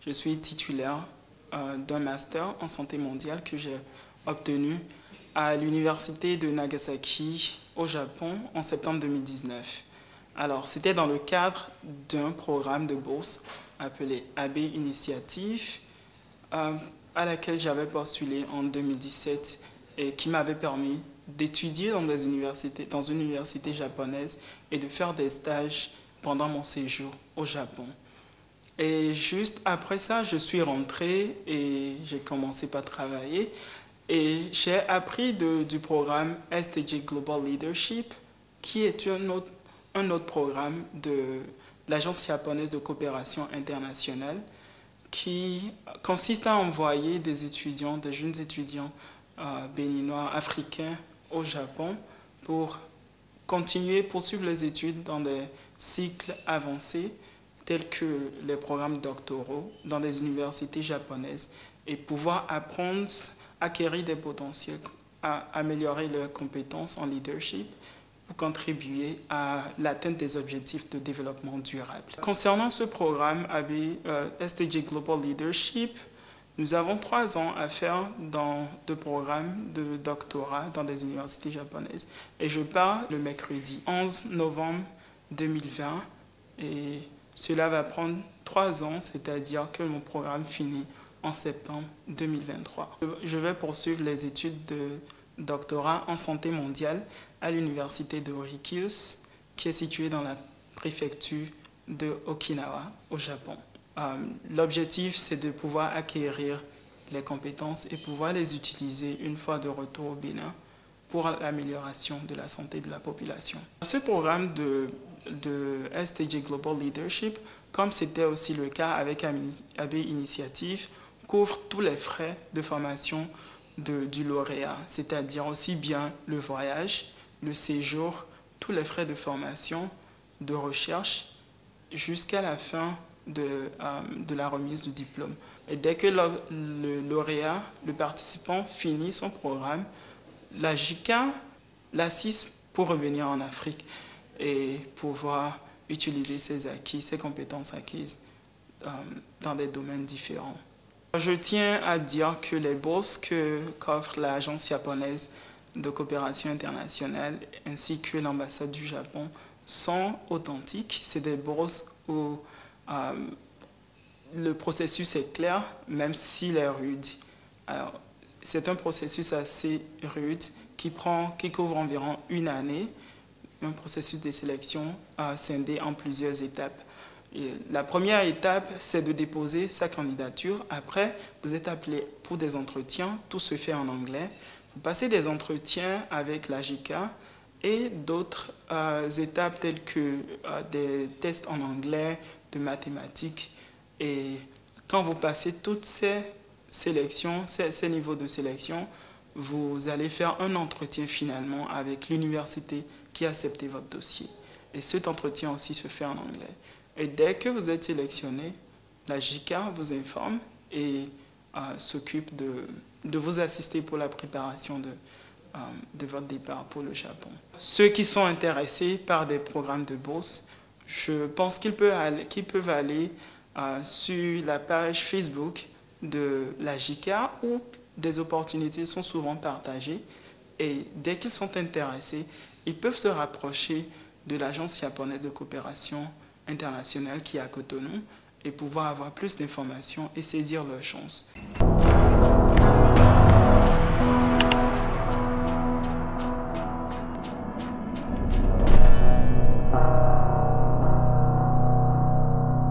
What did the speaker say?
Je suis titulaire d'un master en santé mondiale que j'ai obtenu à l'université de Nagasaki au Japon en septembre 2019. Alors, c'était dans le cadre d'un programme de bourse appelé AB Initiative à laquelle j'avais postulé en 2017 et qui m'avait permis d'étudier dans une université japonaise et de faire des stages pendant mon séjour au Japon. Et juste après ça, je suis rentré et j'ai commencé par travailler. Et j'ai appris du programme SDG Global Leadership, qui est un autre programme de l'Agence japonaise de coopération internationale, qui consiste à envoyer des étudiants, des jeunes étudiants béninois, africains au Japon pour poursuivre les études dans des cycles avancés tels que les programmes doctoraux dans des universités japonaises et pouvoir apprendre, acquérir des potentiels, à améliorer leurs compétences en leadership pour contribuer à l'atteinte des objectifs de développement durable. Concernant ce programme SDG Global Leadership, nous avons 3 ans à faire dans de programmes de doctorat dans des universités japonaises. Et je pars le mercredi 11 novembre 2020 et cela va prendre 3 ans, c'est-à-dire que mon programme finit en septembre 2023. Je vais poursuivre les études de doctorat en santé mondiale à l'université de Ryukyus, qui est située dans la préfecture de Okinawa, au Japon. L'objectif, c'est de pouvoir acquérir les compétences et pouvoir les utiliser une fois de retour au Bénin pour l'amélioration de la santé de la population. Ce programme de SDG Global Leadership, comme c'était aussi le cas avec AB Initiative, couvre tous les frais de formation du lauréat, c'est-à-dire aussi bien le voyage, le séjour, tous les frais de formation, de recherche, jusqu'à la fin de la remise du diplôme. Et dès que le lauréat, le participant finit son programme, la JICA l'assiste pour revenir en Afrique et pouvoir utiliser ses acquis, ses compétences acquises dans des domaines différents. Je tiens à dire que les bourses qu'offre l'Agence japonaise de coopération internationale ainsi que l'ambassade du Japon sont authentiques. C'est des bourses où le processus est clair, même s'il est rude. C'est un processus assez rude qui couvre environ 1 année, un processus de sélection scindé en plusieurs étapes. Et la première étape, c'est de déposer sa candidature. Après, vous êtes appelé pour des entretiens. Tout se fait en anglais. Vous passez des entretiens avec la JICA et d'autres étapes telles que des tests en anglais, de mathématiques. Et quand vous passez toutes ces sélections, ces niveaux de sélection, vous allez faire un entretien finalement avec l'université qui a accepté votre dossier. Et cet entretien aussi se fait en anglais. Et dès que vous êtes sélectionné, la JICA vous informe et s'occupe de vous assister pour la préparation de votre départ pour le Japon. Ceux qui sont intéressés par des programmes de bourse, je pense qu'ils peuvent aller sur la page Facebook de la JICA où des opportunités sont souvent partagées. Et dès qu'ils sont intéressés, ils peuvent se rapprocher de l'Agence japonaise de coopération internationale qui est à Cotonou et pouvoir avoir plus d'informations et saisir leur chance.